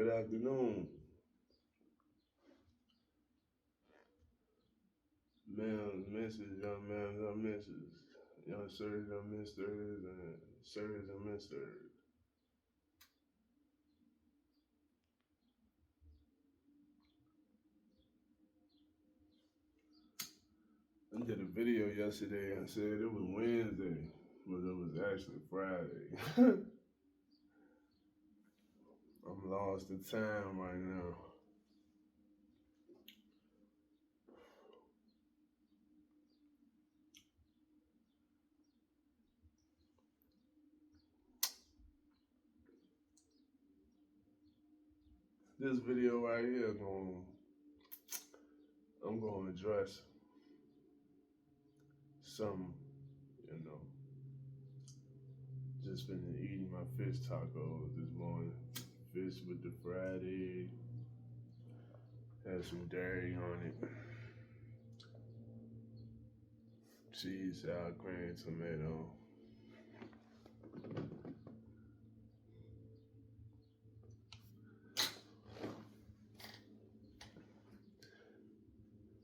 Good afternoon, ma'am, Mrs., young ma'am, young Mrs., young sirs, young misters, and sirs and misters. I did a video yesterday and said it was Wednesday, but it was actually Friday. I'm lost in time right now. This video right here I'm going to address some, you know, just been eating my fish tacos this morning. Fish with the fried egg, had some dairy on it, cheese, sour cream, tomato.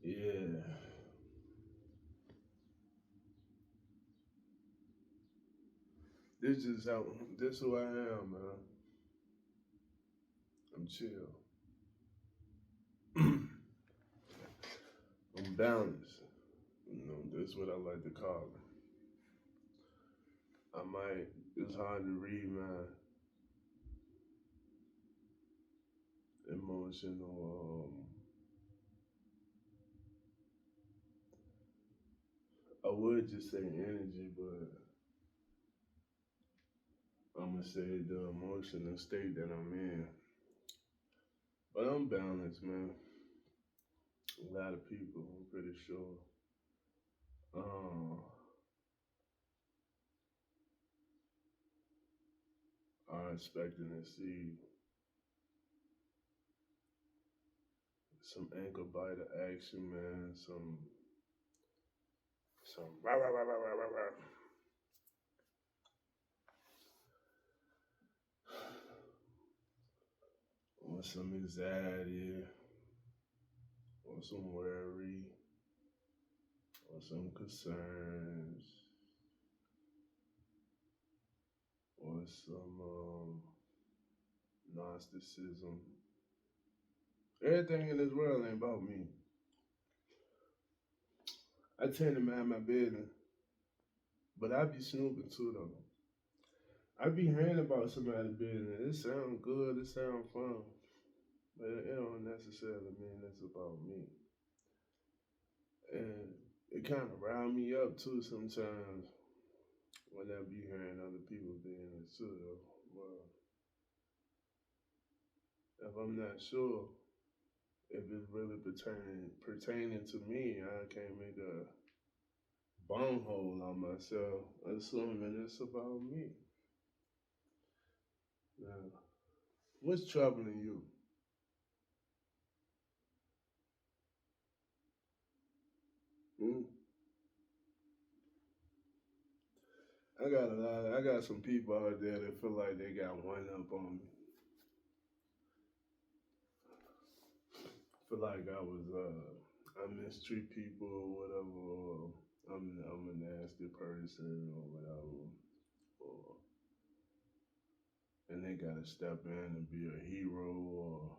Yeah, this is how this who I am, man. I'm chill. I'm balanced. You know, that's what I like to call it. I might. It's hard to read my emotional. I would just say energy, but I'm gonna say the emotional state that I'm in. But I'm balanced, man. A lot of people, I'm pretty sure, uh, are expecting to see some ankle biter action, man. Some rah, rah, rah, rah, rah, rah, rah. Or some anxiety, or some worry, or some concerns, or some narcissism. Everything in this world ain't about me. I tend to mind my business, but I be snooping too though. I be hearing about somebody's business. It sound good, it sound fun, but it don't necessarily mean it's about me. And it kind of rile me up too sometimes when I be hearing other people being it too though. Well, if I'm not sure if it's really pertaining to me, I can't make a bunghole on myself, assuming it's about me. Now, what's troubling you? Hmm? I got some people out there that feel like they got one up on me. Feel like I mistreat people or whatever, or I'm a nasty person or whatever, or and they gotta step in and be a hero, or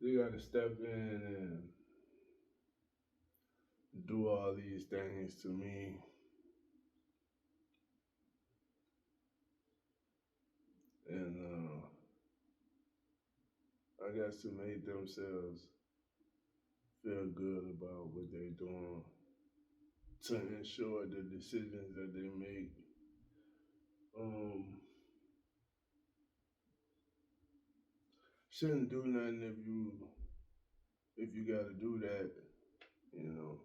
they gotta step in and do all these things to me, and I guess to make themselves feel good about what they're doing to ensure the decisions that they make um shouldn't do nothing if you gotta do that, you know.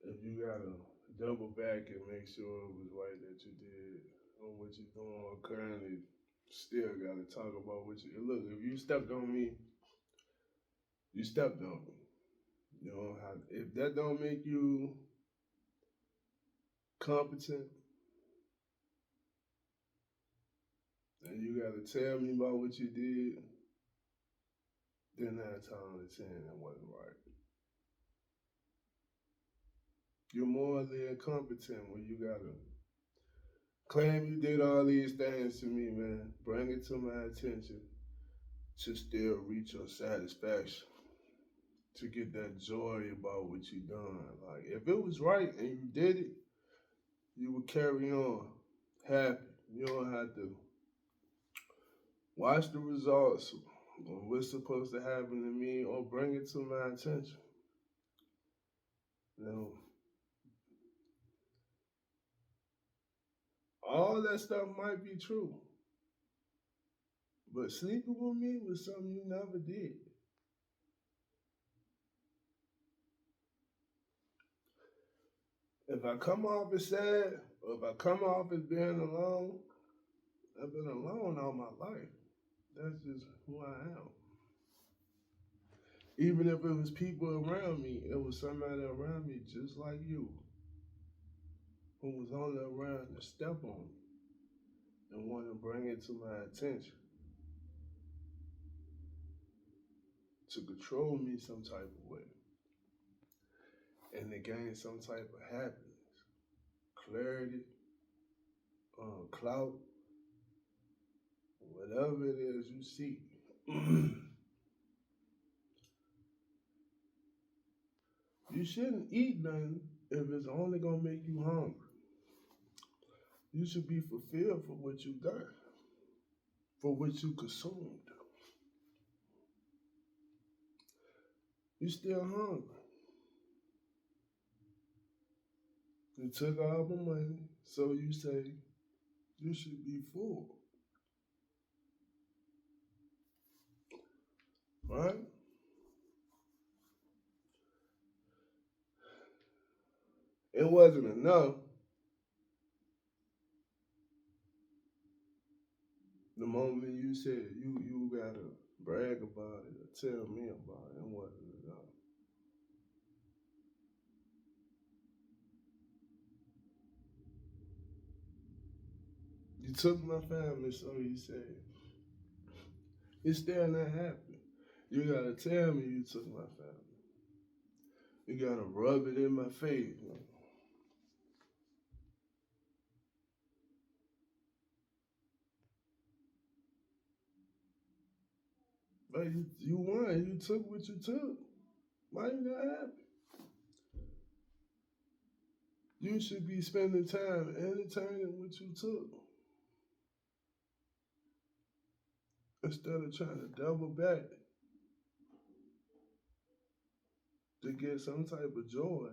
If you gotta double back and make sure it was right that you did or what you're doing or currently still gotta talk about what you look, if you stepped on me, you stepped on me. You know how if that don't make you competent, and you gotta tell me about what you did, then 9 times out of 10 it wasn't right. You're morally incompetent when you gotta claim you did all these things to me, man. Bring it to my attention to still reach your satisfaction, to get that joy about what you done. Like if it was right and you did it, you would carry on happy. You don't have to watch the results of what's supposed to happen to me or bring it to my attention. You know, all that stuff might be true, but sleeping with me was something you never did. If I come off as sad, or if I come off as being alone, I've been alone all my life. That's just who I am. Even if it was people around me, it was somebody around me just like you who was only around to step on me and want to bring it to my attention, to control me some type of way, and to gain some type of happiness, clarity, clout, whatever it is you seek. You shouldn't eat nothing if it's only gonna make you hungry. You should be fulfilled for what you got, for what you consumed. You still hungry. You took all the money, so you say you should be full, right? It wasn't enough. The moment you said you gotta brag about it or tell me about it, it wasn't enough. You took my family, so you said it's still not happening. You gotta tell me you took my family. You gotta rub it in my face. But you won. You took what you took. Why you not happy? You should be spending time entertaining what you took instead of trying to double back to get some type of joy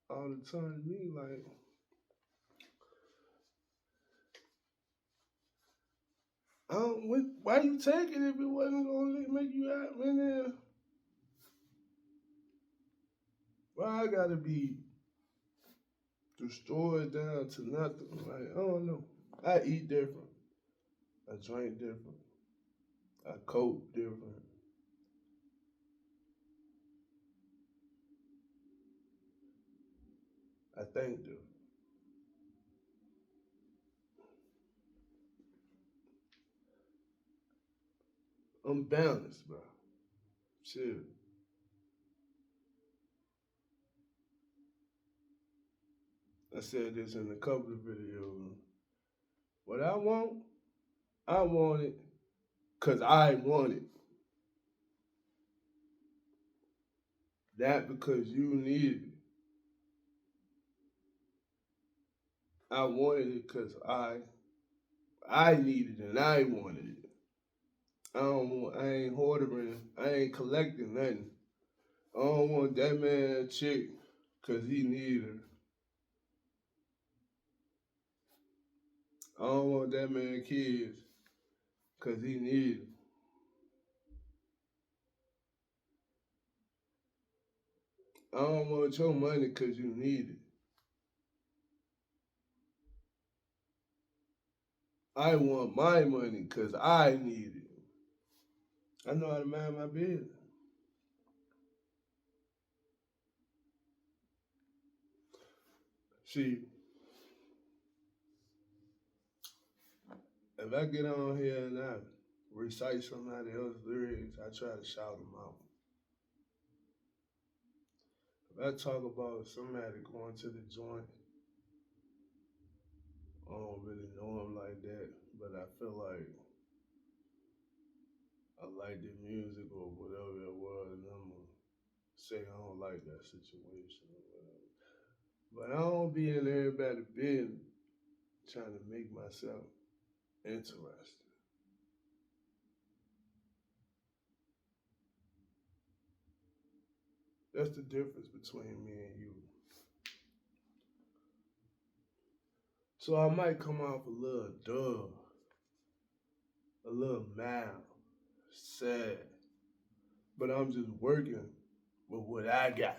all the time. Me like, why you take it if it wasn't gonna make you happy? And then why I gotta be destroyed down to nothing? Like I don't know. I eat different. I drink different. I cope different. I think different. I'm balanced, bro. Shit. I said this in a couple of videos. What I want it because I want it. That because you need it. I wanted it because I needed it and I wanted it. I ain't hoarding, I ain't collecting nothing. I don't want that man chick because he need her. I don't want that man kids because he need them. I don't want your money because you need it. I want my money because I need it. I know how to mind my business. See, If I get on here and I recite somebody else's lyrics, I try to shout them out. If I talk about somebody going to the joint, I don't really know them like that, but I feel like I like the music or whatever it was, and I'm gonna say I don't like that situation or whatever. But I don't be in everybody's business trying to make myself interested. That's the difference between me and you. So I might come off a little dull, a little mild, sad, but I'm just working with what I got.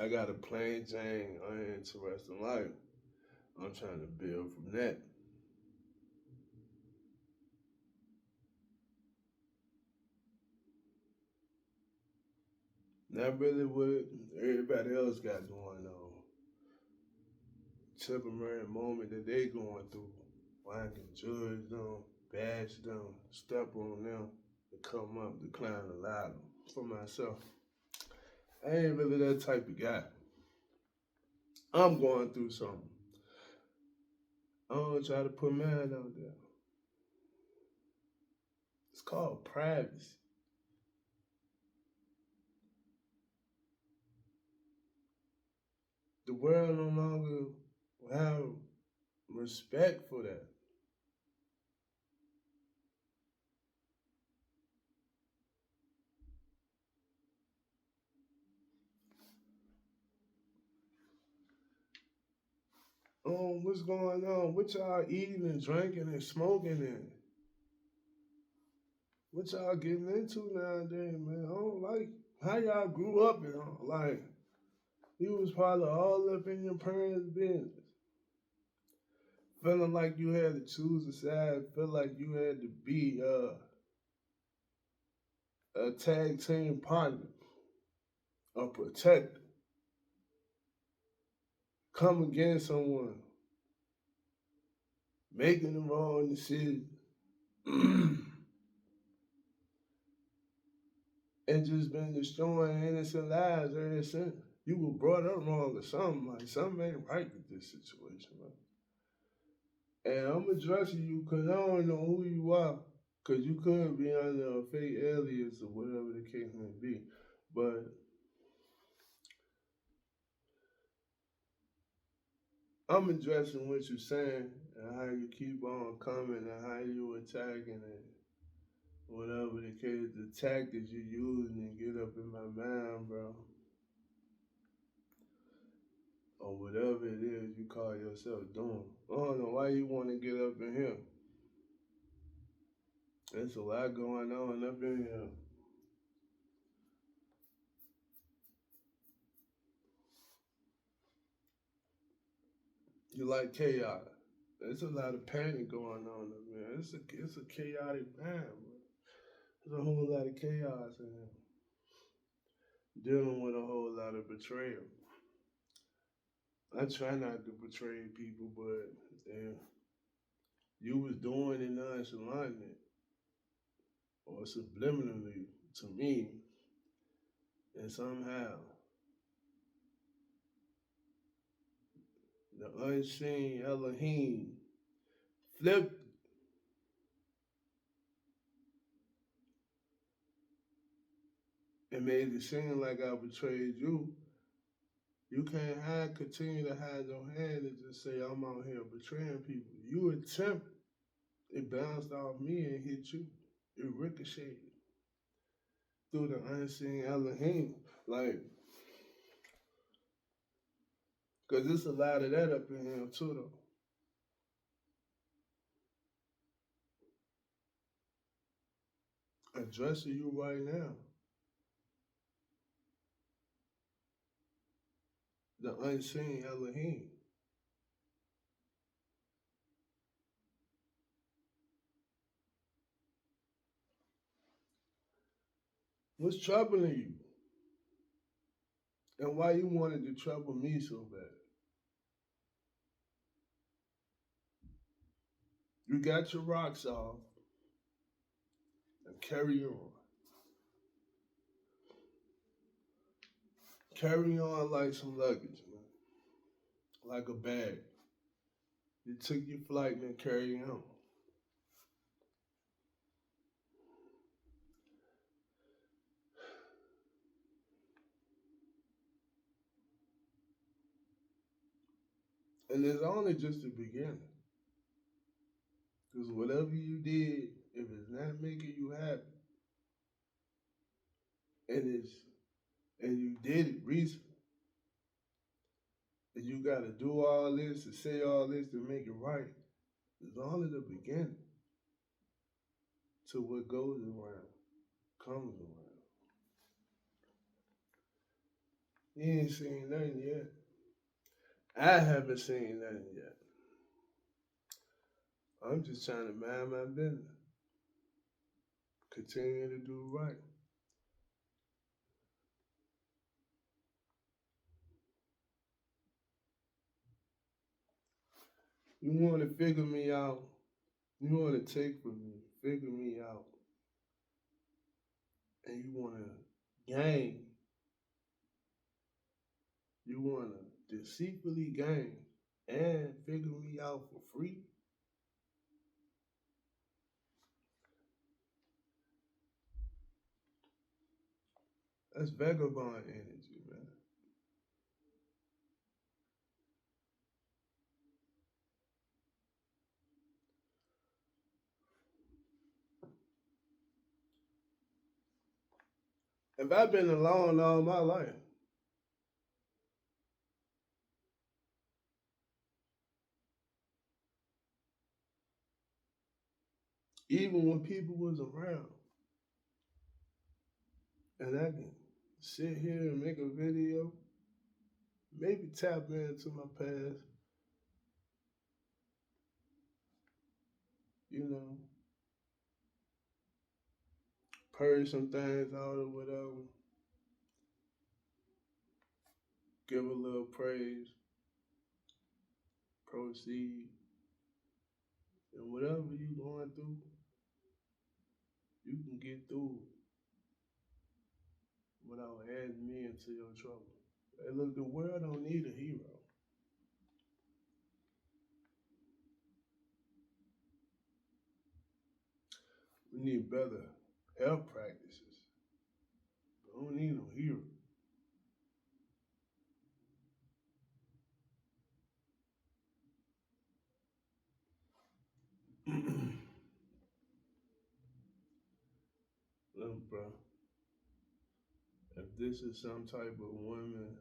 I got a plain Jane, uninteresting life. I'm trying to build from that. Not really what everybody else got going on. Temporary moment that they going through. Where I can judge them, bash them, step on them, and come up to climb the ladder for myself. I ain't really that type of guy. I'm going through something. I don't try to put mine out there. It's called privacy. The world no longer have respect for that. What's going on? What y'all eating and drinking and smoking and what y'all getting into nowadays, man? I don't like how y'all grew up and all. Like you was probably all up in your parents' business. Feeling like you had to choose a side, feel like you had to be a tag team partner, a protector, come against someone, making the wrong decision, and just been destroying innocent lives ever since. You were brought up wrong or something, like something ain't right with this situation, man. And I'm addressing you because I don't know who you are. Because you could be under a fake alias or whatever the case may be. But I'm addressing what you're saying and how you keep on coming and how you attacking it. Whatever the case, the tactics you're using and get up in my mind, bro. Or whatever it is you call yourself doing. I don't know why you want to get up in here. There's a lot going on up in here. You like chaos. There's a lot of panic going on up there. It's a chaotic time, bro. There's a whole lot of chaos in here. Dealing with a whole lot of betrayal. I try not to betray people, but damn, you was doing it nonchalantly or subliminally to me, and somehow the unseen Elohim flipped and made it seem like I betrayed you. You can't continue to hide your hand and just say I'm out here betraying people. You attempt, it bounced off me and hit you. It ricocheted through the unseen Elohim. Like, cause there's a lot of that up in here too though. Addressing you right now. The unseen Elohim. What's troubling you? And why you wanted to trouble me so bad? You got your rocks off and carry on. Carry on like some luggage, man. Like a bag. You took your flight and carry on. And it's only just the beginning. Because whatever you did, if it's not making you happy, and it's and you did it recently, and you gotta do all this and say all this to make it right, it's only the beginning to what goes around, comes around. You ain't seen nothing yet. I haven't seen nothing yet. I'm just trying to mind my business. Continue to do right. You want to figure me out. You want to take from me, figure me out, and you want to gain. You want to deceitfully gain and figure me out for free. That's vagabond energy, man. If I've been alone all my life, even when people was around, and I can sit here and make a video, maybe tap into my past, you know, purge some things out or whatever, give a little praise, proceed, and whatever you going through, you can get through without adding me into your trouble. Hey, look, the world don't need a hero. We need better health practices. We don't need no hero. Look, bro, if this is some type of woman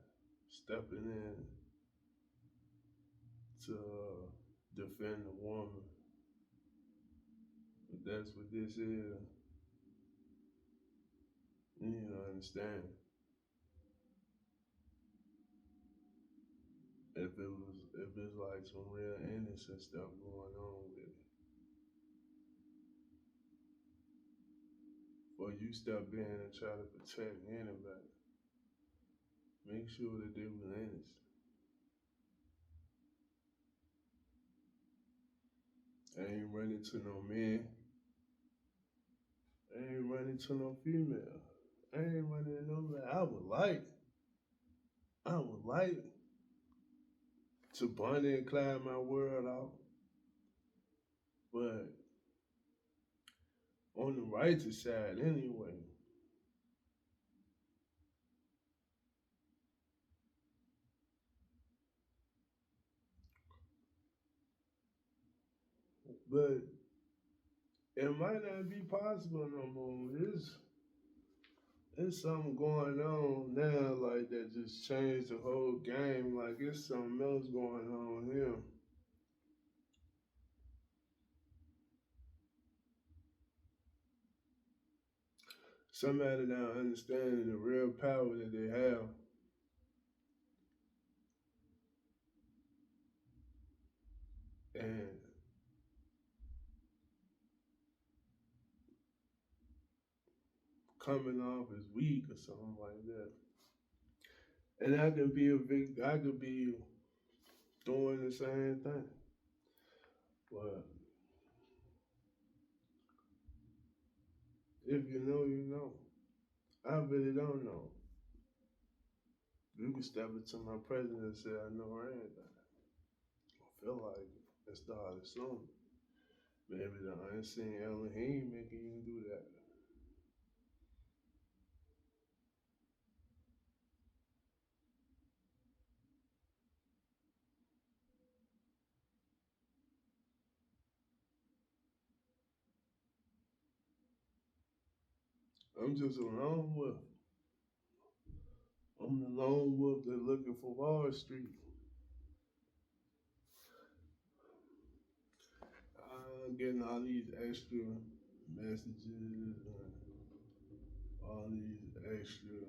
stepping in to defend a woman, if that's what this is, you need to understand. If it's like some real innocent stuff going on with it, or you step in and try to protect anybody, make sure that they was innocent. I ain't running to no man. I ain't running to no female. I ain't running to no man. I would like to Bonnie and Clyde my world out, but on the righteous side anyway. But it might not be possible no more. It's something going on now like that just changed the whole game. Like it's something else going on here. Somebody now understanding the real power that they have. And coming off as weak or something like that. And I could be I could be doing the same thing. But if you know, you know. I really don't know. You can step into my presence and say, I know everything. I feel like it and start assuming. Maybe the unseen Elohim making you do that. I'm just a lone wolf. I'm the lone wolf that's looking for Wall Street. Getting all these extra messages and all these extra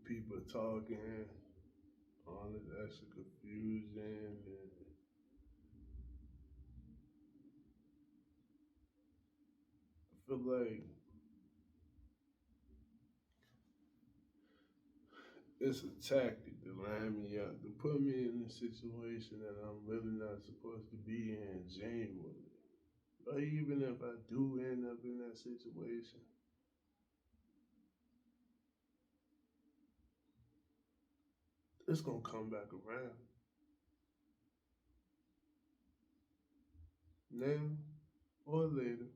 people talking, all this extra confusion, and I feel like it's a tactic to line me up, to put me in a situation that I'm really not supposed to be in genuinely. Or even if I do end up in that situation, it's gonna come back around. Now or later.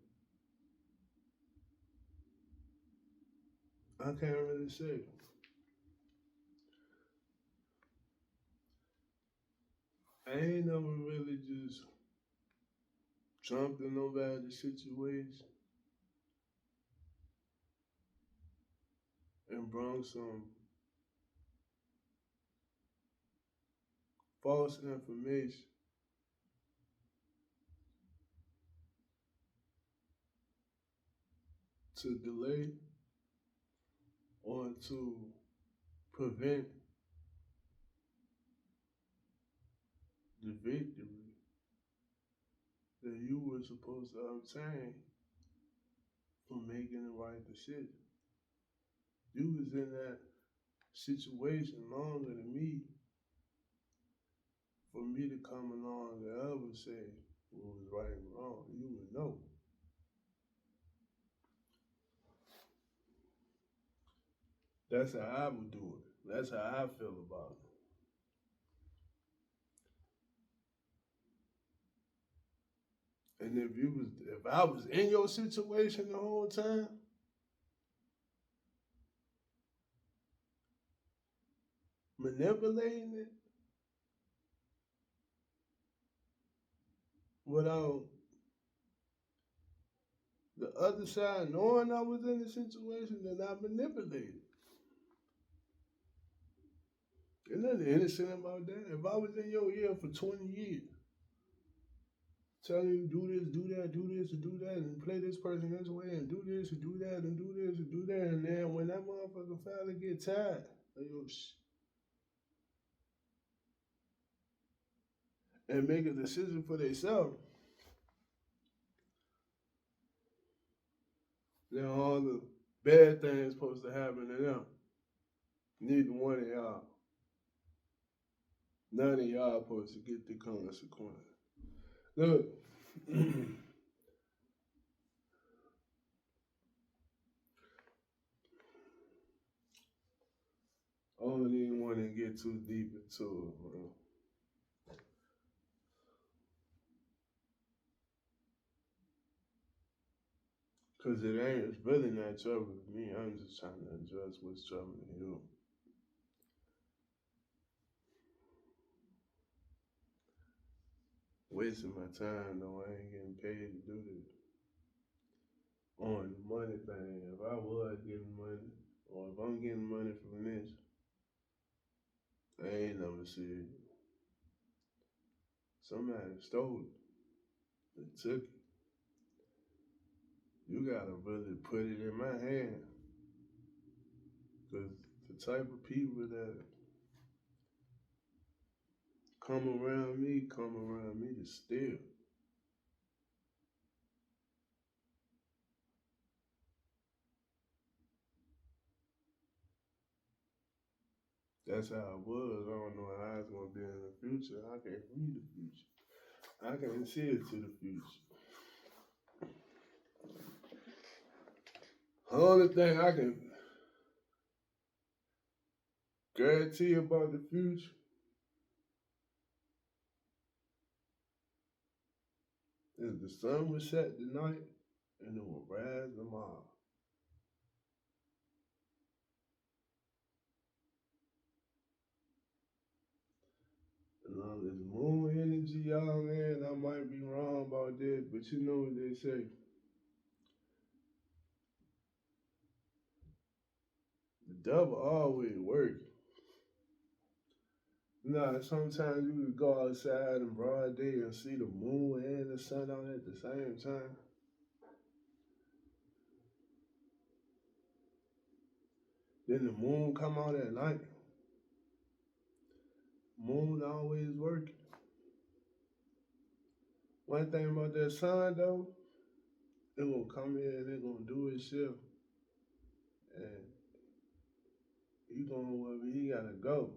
I can't really say. I ain't never really just jumped in nobody's situation and brought some false information to delay or to prevent the victory that you were supposed to obtain from making the right decision. You was in that situation longer than me for me to come along and ever say what was right and wrong. You would know. That's how I would do it. That's how I feel about it. And if I was in your situation the whole time, manipulating it without the other side knowing I was in the situation, then I manipulated. There's nothing innocent about that. If I was in your ear for 20 years, telling you do this, do that, do this, and do that, and play this person this way, and do this, and do that, and do this, and do that, and then when that motherfucker finally get tired, like, yo, and make a decision for themselves, then all the bad things supposed to happen to them. Neither one of y'all, none of y'all supposed to get the consequence. Look, I don't even want to get too deep into it, bro. Cause it's really not troubling me. I'm just trying to address what's troubling you. Wasting my time though, I ain't getting paid to do this. On the money thing, if I was getting money, or if I'm getting money from this, I ain't never see it. Somebody stole it. They took it. You gotta really put it in my hand. Cause the type of people that come around me to steal. That's how it was. I don't know how it's gonna be in the future. I can't read the future. I can't see it to the future. The only thing I can guarantee about the future is the sun will set tonight and it will rise tomorrow. This moon energy, y'all, man, I might be wrong about this, but you know what they say. The devil always working. Nah, sometimes you could go outside in broad day and see the moon and the sun out at the same time. Then the moon come out at night. Moon always working. One thing about that sun though, it gonna come in and it gonna do its shift. And he going wherever he gotta go.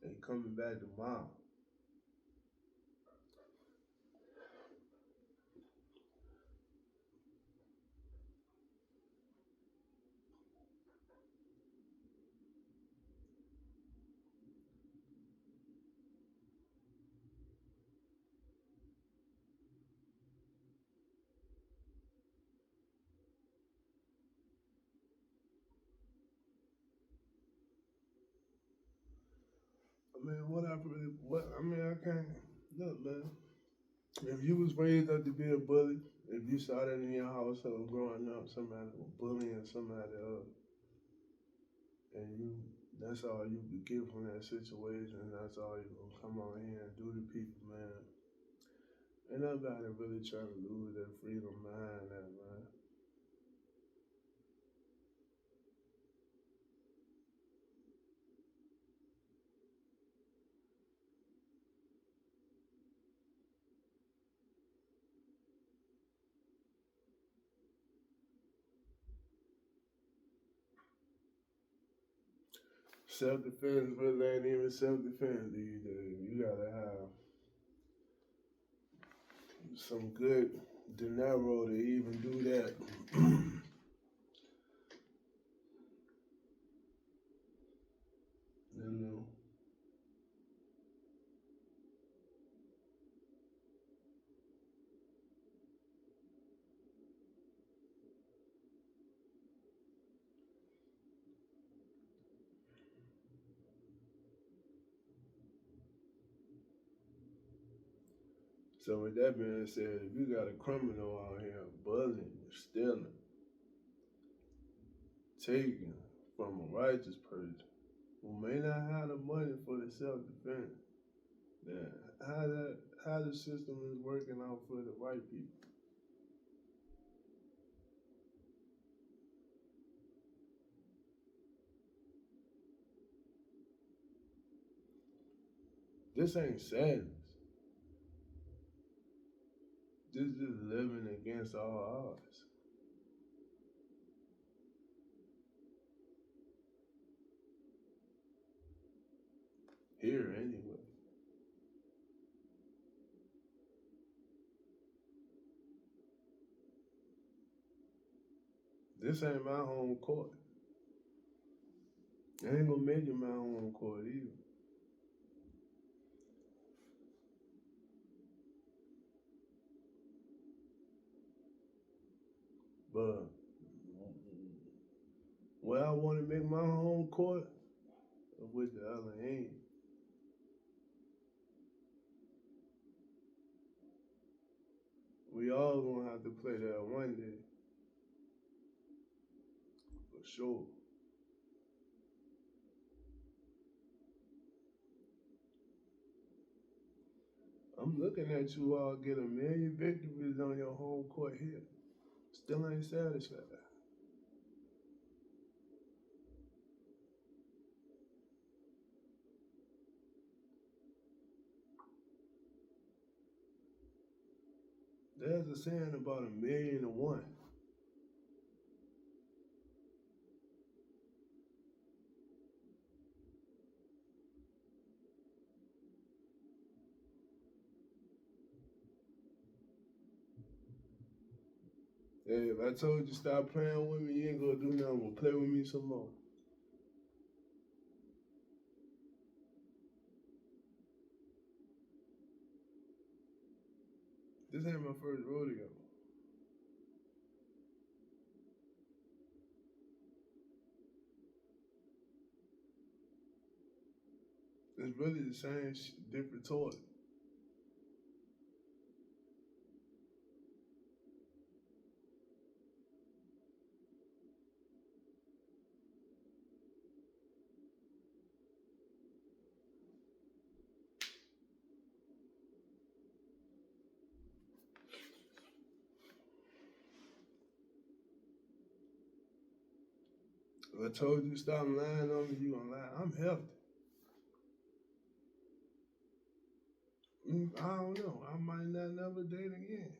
And coming back tomorrow. I mean, I can't, look, man. If you was raised up to be a bully, if you saw that in your household growing up, somebody was bullying somebody else, and that's all you could get from that situation, that's all you gonna come on here and do to people, man. Ain't nobody really trying to lose their freedom behind that, man. Self defense really ain't even self defense these days. You gotta have some good dinero to even do that. You know. So with that being said, if you got a criminal out here bullying, stealing, taking from a righteous person who may not have the money for the self defense, then how the system is working out for the white people. This ain't sadness. This is living against all odds. Here anyway. This ain't my home court. I ain't gonna make it my home court either. But where I want to make my home court with the other end. We all gonna have to play that one day, for sure. I'm looking at you all get a million victories on your home court here. Still ain't satisfied. There's a saying about 1,000,001. Hey, if I told you stop playing with me, you ain't gonna do nothing but play with me some more. This ain't my first rodeo. It's really the same, different toy. If I told you stop lying on me, you gonna lie. I'm healthy. I don't know. I might not never date again.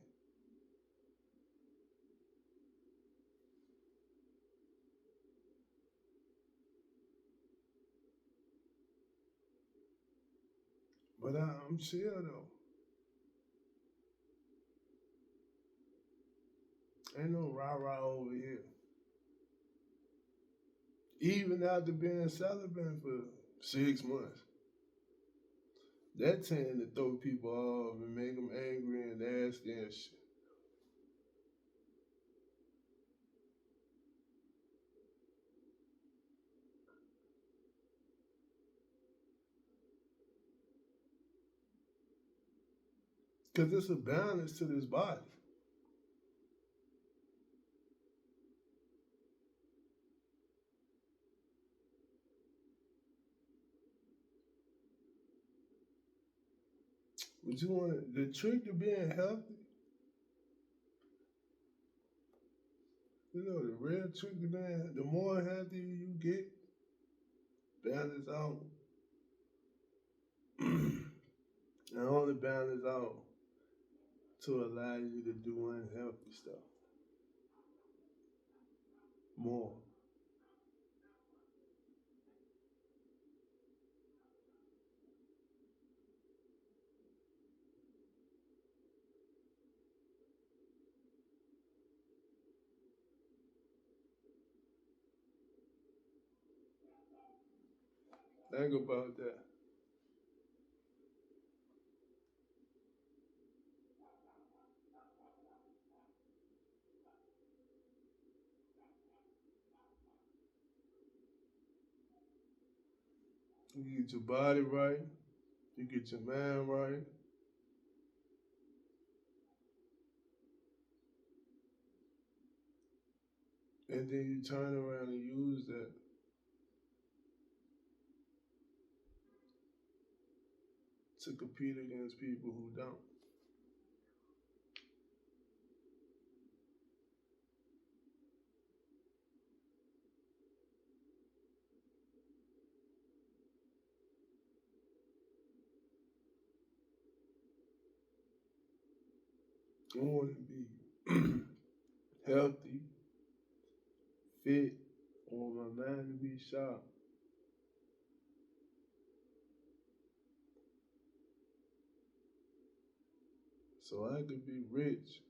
But I'm chill though. Ain't no rah rah over here. Even after being celibate for 6 months, that tend to throw people off and make them angry and nasty and shit. Cause it's a balance to this body. But you want the trick to being healthy. You know the real trick to being the more healthy you get, balance out. And only balance out to allow you to do unhealthy stuff more. Think about that. You get your body right, you get your mind right, and then you turn around and use that to compete against people who don't. I want to be healthy, fit. I want my mind to be sharp. So I could be rich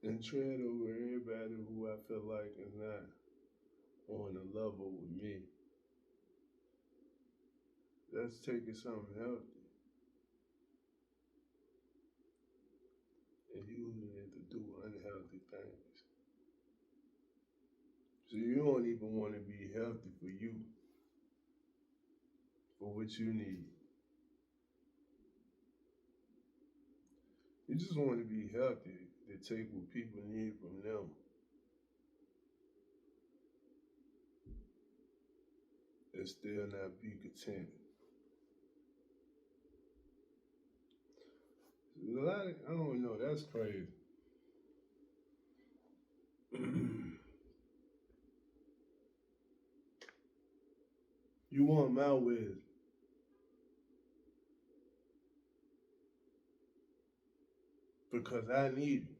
and tread over everybody who I feel like is not on a level with me. That's taking something healthy and using it to do unhealthy things. So you don't even want to be healthy for you, for what you need. You just want to be healthy to take what people need from them and still not be content. A lot of, I don't know, that's crazy. You want my wisdom because I need it.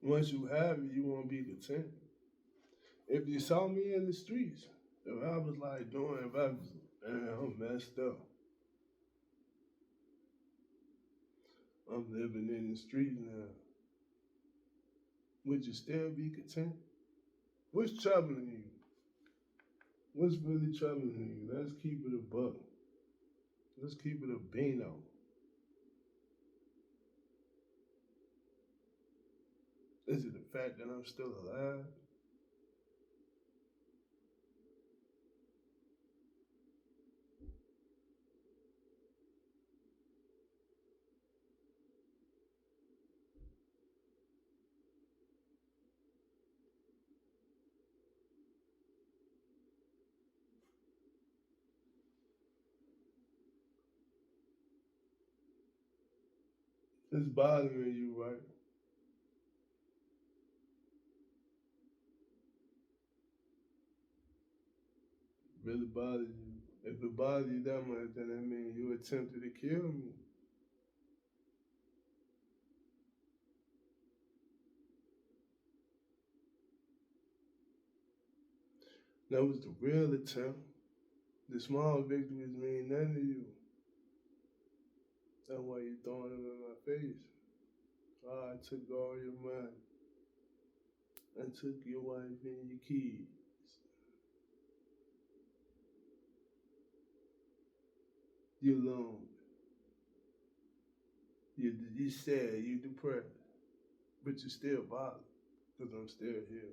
Once you have it, you won't be content. If you saw me in the streets, if I was like doing, if I was, man, I'm messed up. I'm living in the streets now. Would you still be content? What's troubling you? What's really troubling you? Let's keep it a buck. Let's keep it a beano. Is it the fact that I'm still alive? It's bothering you, right? Really bothers you. If it bothers you that much, then that means you attempted to kill me. That was the real attempt. The small victories mean nothing to you. That's why you throwing them in my face. I took all your money. I took your wife and your kids. You're alone. You sad, you depressed. But you still bothered. Because I'm still here.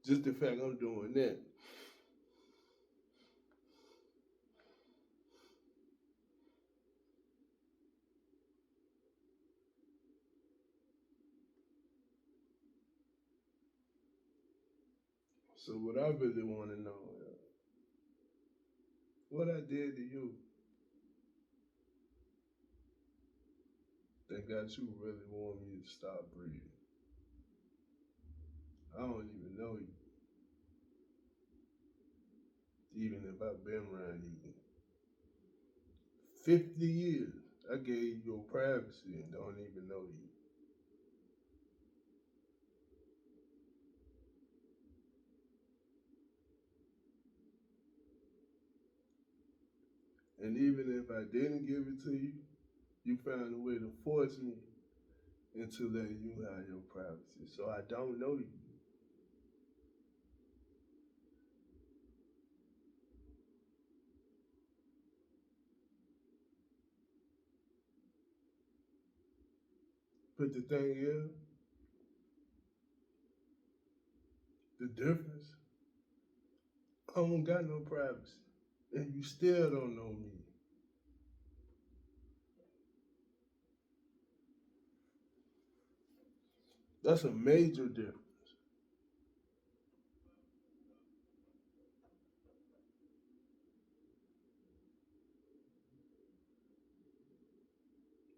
Just the fact I'm doing that. So what I really want to know is what I did to you that got you really wanting me to stop breathing. I don't even know you. Even if I've been around you 50 years, I gave you your privacy and don't even know you. And even if I didn't give it to you, you found a way to force me into letting you have your privacy. So I don't know you. But the thing is, the difference, I don't got no privacy. And you still don't know me. That's a major difference.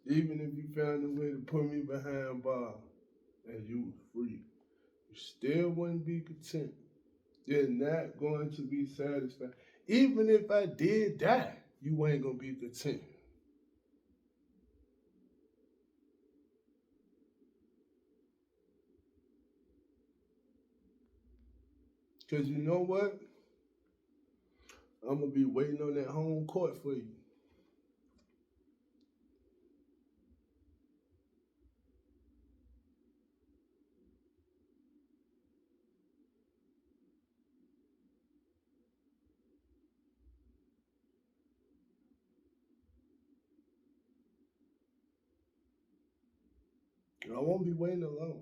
Even if you found a way to put me behind bars and you was free, you still wouldn't be content. You're not going to be satisfied. Even if I did die, you ain't gonna be content. Cause you know what? I'm gonna be waiting on that home court for you. And I won't be waiting alone.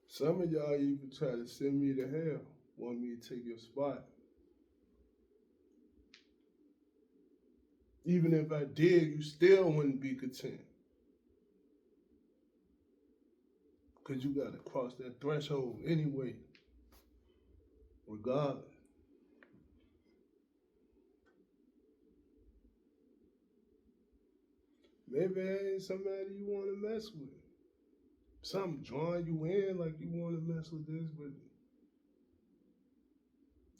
Some of y'all even try to send me to hell, want me to take your spot. Even if I did, you still wouldn't be content. Because you got to cross that threshold anyway, regardless. Maybe it ain't somebody you want to mess with. Something drawing you in like you want to mess with this, but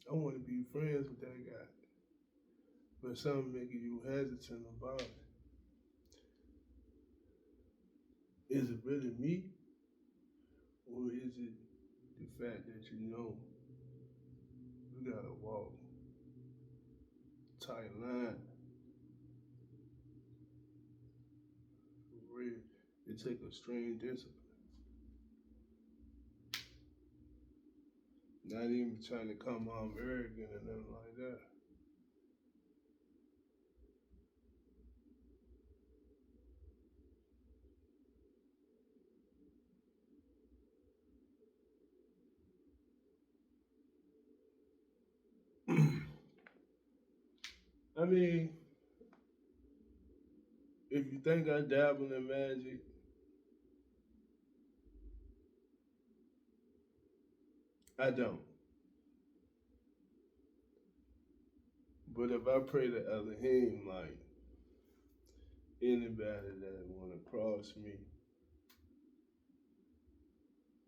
I want to be friends with that guy. But something making you hesitant about it. Is it really me? Or is it the fact that you know you gotta walk tight line for real? It take a strange discipline. Not even trying to come off arrogant or nothing like that. I mean, if you think I dabble in magic, I don't. But if I pray to Elohim, like anybody that wanna cross me,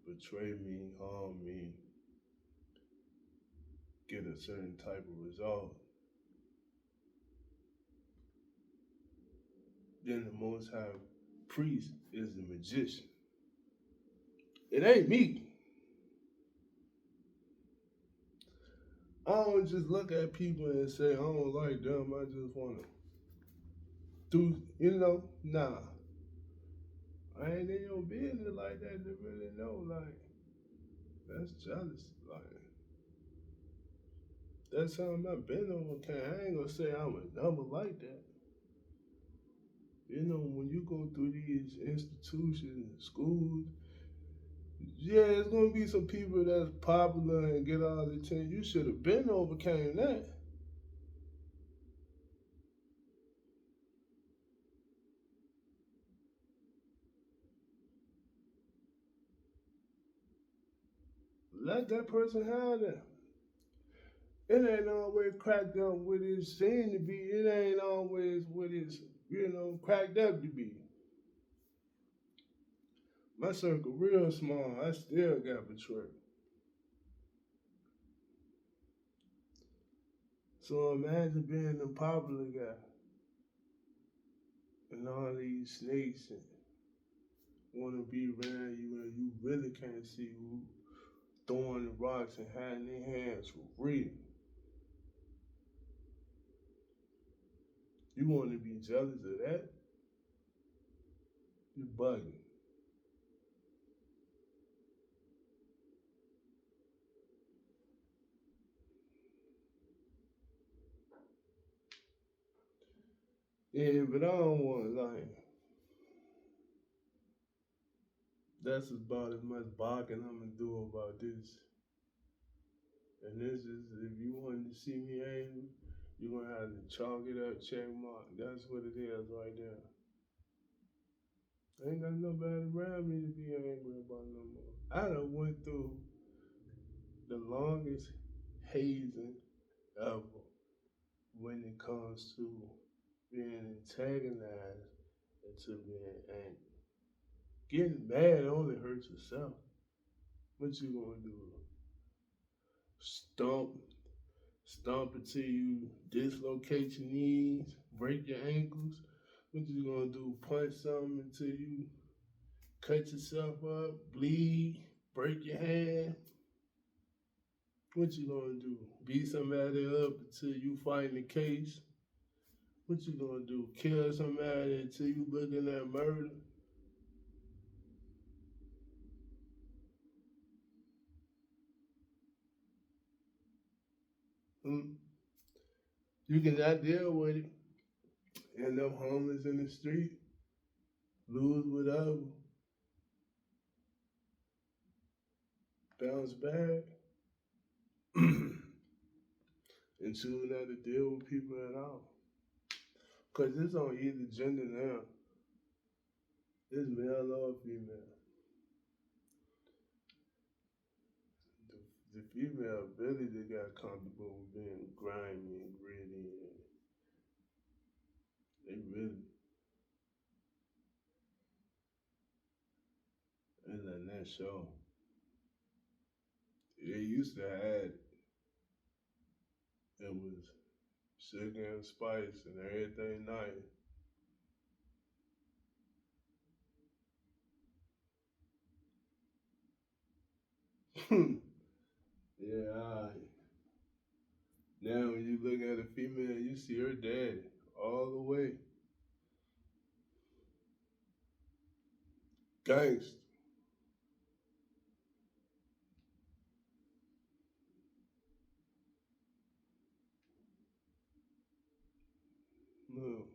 betray me, harm me, get a certain type of result, then the Most High priest is the magician. It ain't me. I don't just look at people and say I don't like them. I just wanna do, nah. I ain't in your business like that to really know. Like that's jealousy. Like that's something I've been overcame. I ain't gonna say I'm a number like that. When you go through these institutions, schools, yeah, it's gonna be some people that's popular and get all the attention. You should have been overcame that. Let that person have that. It ain't always cracked up what it seemed to be. It ain't always what it's cracked up to be. My circle real small. I still got betrayed. So imagine being the popular guy and all these snakes and want to be around you and you really can't see who throwing the rocks and hiding their hands for real. You want to be jealous of that? You bugging. Yeah, but I don't want like that's about as much barking I'm gonna do about this. And this is if you wanted to see me angry, you're gonna have to chalk it up, check mark. That's what it is right there. I ain't got nobody around me to be angry about no more. I done went through the longest hazing ever when it comes to being antagonized and to being angry. Getting mad only hurts yourself. What you gonna do? Stomp, stomp until you dislocate your knees, break your ankles. What you gonna do? Punch something until you cut yourself up, bleed, break your hand. What you gonna do? Beat somebody up until you fight the case. What you gonna do? Kill somebody until you looking at murder? Hmm? You cannot deal with it. End up homeless in the street, lose whatever, bounce back, and choose not to deal with people at all. Cause it's on either gender now. It's male or female. The female really just got comfortable with being grimy and gritty, and they really sure. They used to have it was sugar and spice and everything nice. Yeah, now when you look at a female, you see her daddy all the way. Gangster. No.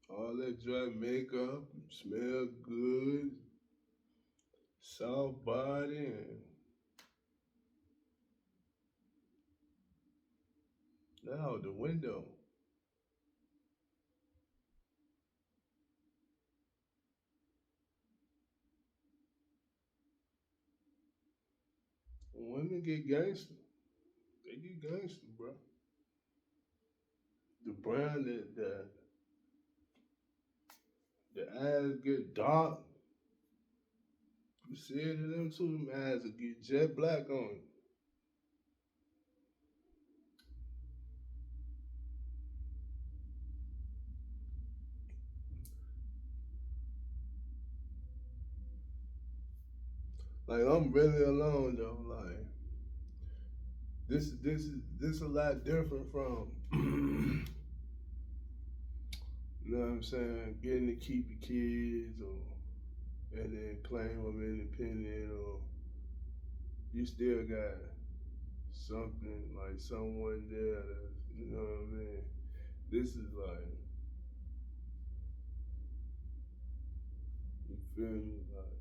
All that dry makeup, smell good, soft body, and now the window. Women get gangster. They get gangster, bro. The brown, the eyes get dark. You see it in them too. Them eyes will get jet black on you. Like I'm really alone though. Like this a lot different from you know what I'm saying, getting to keep your kids or and then claim them independent or you still got something like someone there that you know what I mean. This is like you feel me like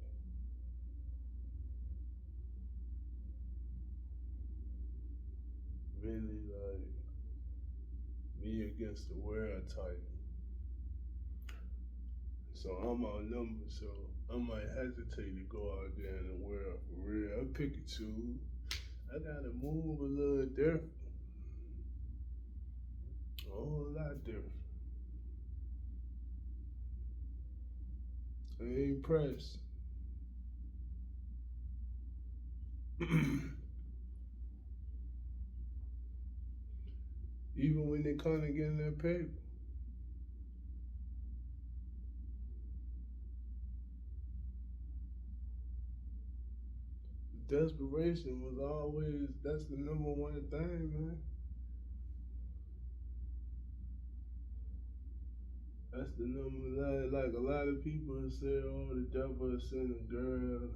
really like me against the world type. So I'm outnumbered, so I might hesitate to go out there in the world for real. I pick and choose. I gotta move a little different, a whole lot different. I ain't pressed. Even when they kind of getting their paper, desperation was always that's the number one thing, man. That's the number like a lot of people say, oh, the devil sent a girl.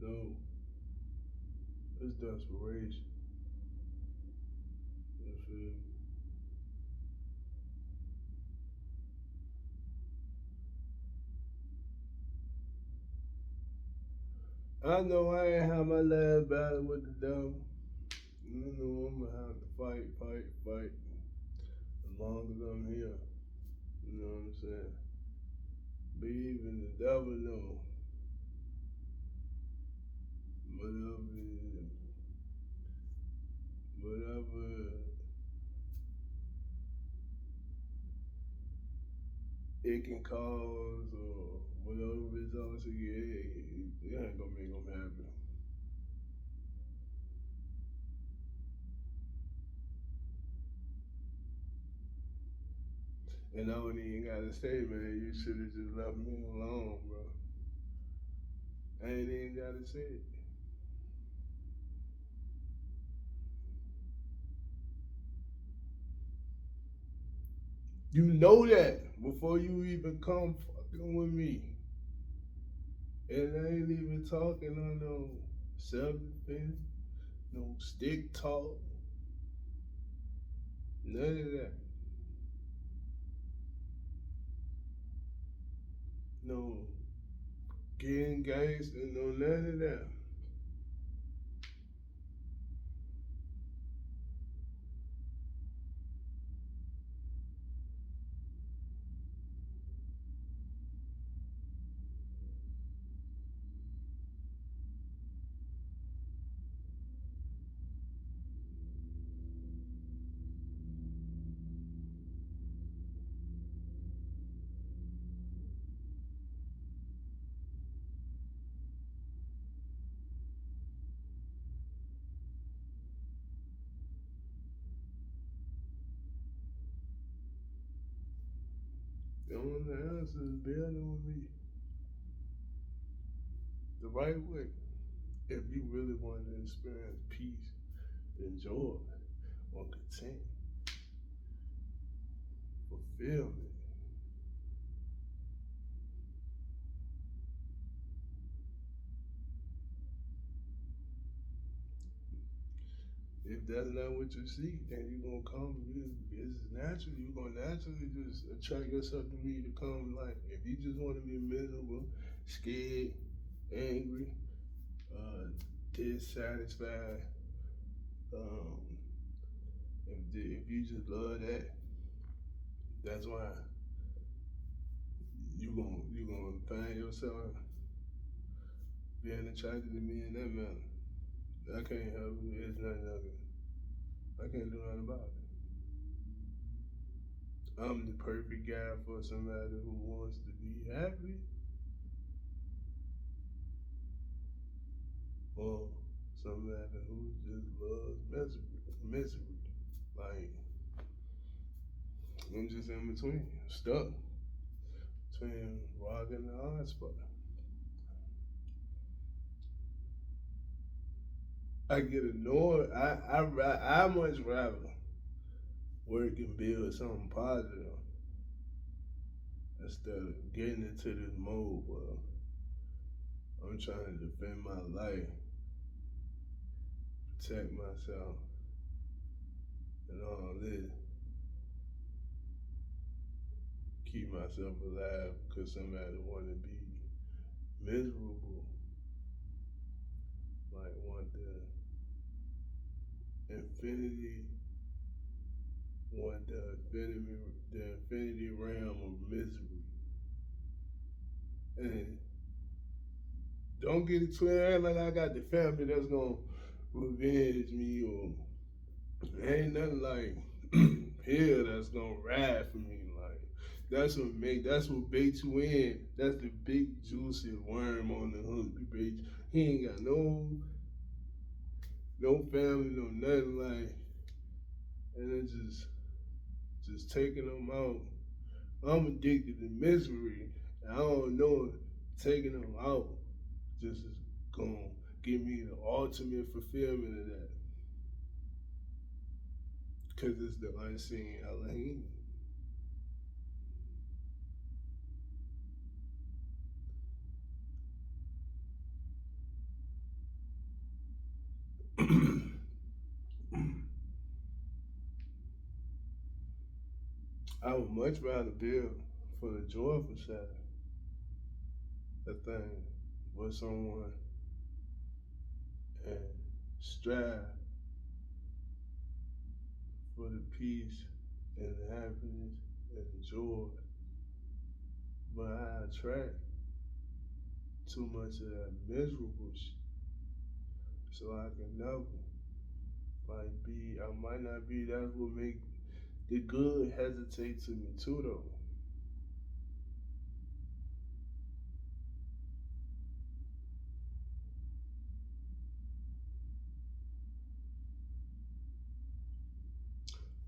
No, it's desperation. You feel me? I know I ain't have my last battle with the devil. You know I'm gonna have to fight as long as I'm here. You know what I'm saying? Be even the devil know whatever whatever it can cause or whatever results it get, it ain't gonna make them happy. And I don't even gotta say, man, you should have just left me alone, bro. I ain't even gotta say it. You know that before you even come fucking with me. And I ain't even talking on no self defense, no stick talk, none of that. No getting gangster, no none of that. knowing the answers, building with me the right way. If you really want to experience peace and joy or content, fulfillment. If that's not what you seek, then you're gonna come. It's natural. You're gonna naturally just attract yourself to me to come. Like if you just want to be miserable, scared, angry, uh, dissatisfied, um, if you just love that, that's why you gonna find yourself being attracted to me in that manner. I can't help it. It's nothing I can't do nothing about it. I'm the perfect guy for somebody who wants to be happy or somebody who just loves misery. Like I'm just in between, stuck between rock and the hard spot. I get annoyed. I much rather work and build something positive instead of getting into this mode where I'm trying to defend my life, protect myself, and all this, keep myself alive because somebody want to be miserable, like want infinity, want the infinity realm of misery. And don't get it twisted like I got the family that's gonna revenge me or ain't nothing like hell that's gonna ride for me. Like that's what bait you in. That's the big juicy worm on the hook. He ain't got no family, no nothing like, and it's just taking them out. I'm addicted to misery, and I don't know if taking them out just is gonna give me the ultimate fulfillment of that, cause it's the unseen Elohim. I would much rather build for the joyful side, the thing with someone and strive for the peace and the happiness and the joy. But I attract too much of that miserable shit, so I can never like be. I might not be. That's what make the good hesitate to me too, though.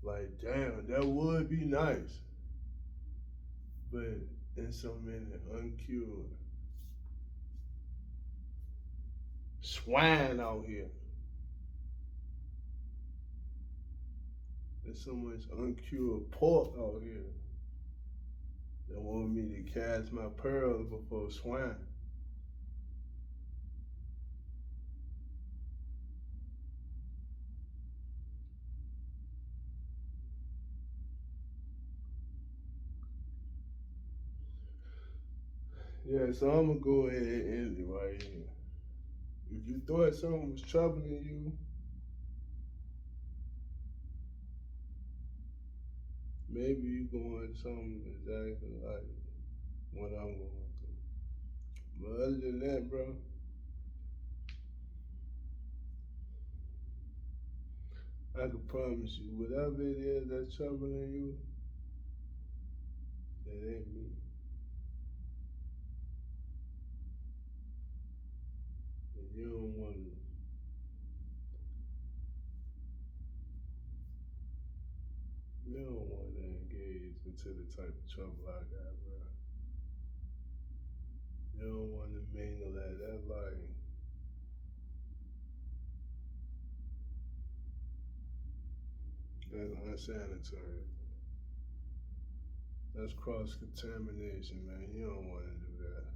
Like, damn, that would be nice, but in so many uncured swine out here. There's so much uncured pork out here that want me to cast my pearls before swine. Yeah, so I'm gonna go ahead and end it right here. If you thought something was troubling you, maybe you going something exactly like what I'm going through. But other than that, bro, I can promise you, whatever it is that's troubling you, that ain't me. And you don't want to engage into the type of trouble I got, bro. You don't want to mingle that. That's like, that's unsanitary. That's cross contamination, man. You don't want to do that.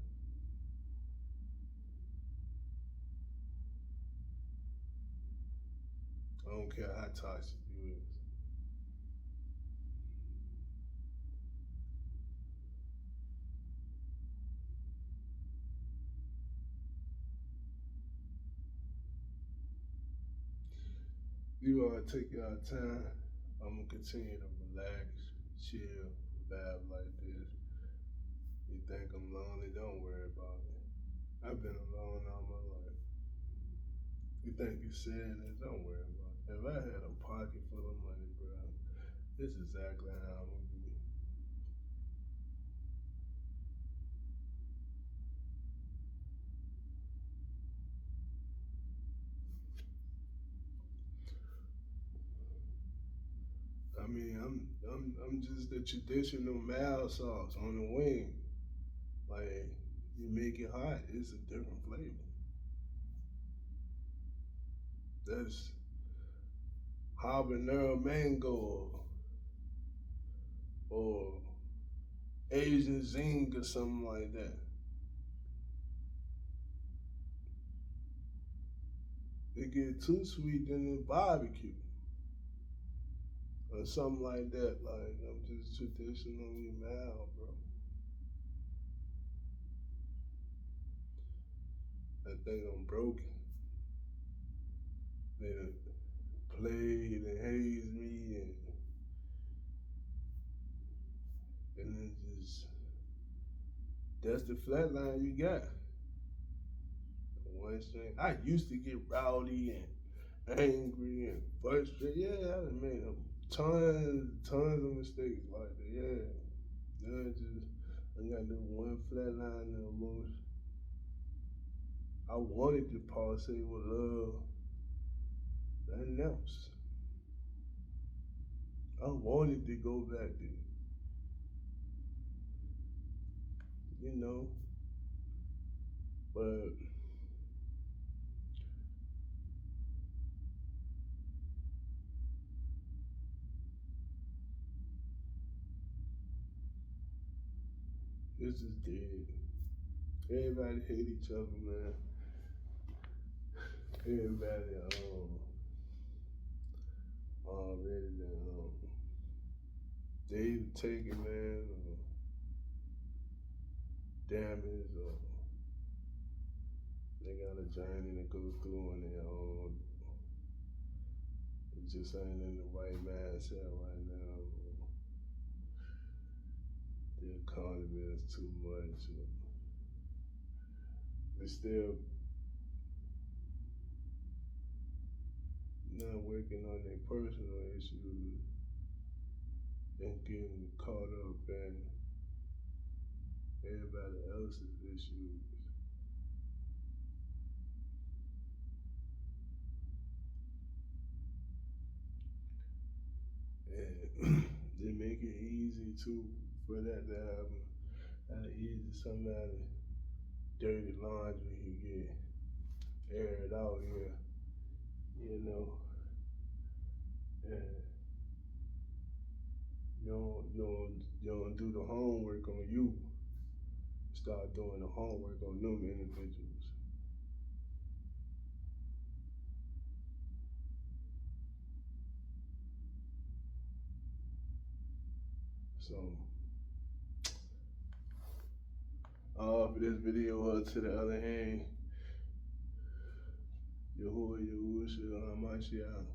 I don't care how toxic you is. You all take your time. I'm gonna continue to relax, chill, vibe like this. You think I'm lonely? Don't worry about it. I've been alone all my life. You think you're saying this? Don't worry about it. If I had a pocket full of money, bro, this is exactly how I'm gonna be. I mean, I'm just the traditional mild sauce on the wing. Like you make it hot, it's a different flavor. That's habanero mango or Asian zing or something like that. It get too sweet, then it's barbecue or something like that. Like I'm just traditionally mild, bro. I think I'm broken. They done played and hazed me, and then just that's the flatline you got. One string. I used to get rowdy and angry and frustrated. Yeah, I done made tons of mistakes like that. Yeah, yeah, just I got this one flatline of emotion. I wanted to pulsate with love, nothing else. I wanted to go back to, you know, but this is dead. Everybody hate each other, man. Everybody already they take it, man, or damage, or they got a journey to go through on their own. It just ain't in the right mindset right now. The economy is too much. They still not working on their personal issues and getting caught up in everybody else's issues. And they make it easy too for that to happen. How easy somebody dirty laundry can get aired out here, you know, and you don't do the homework on you. Start doing the homework on them individuals. So, for this video, to the other hand, Yahuwah Yahushua, Hamashiach.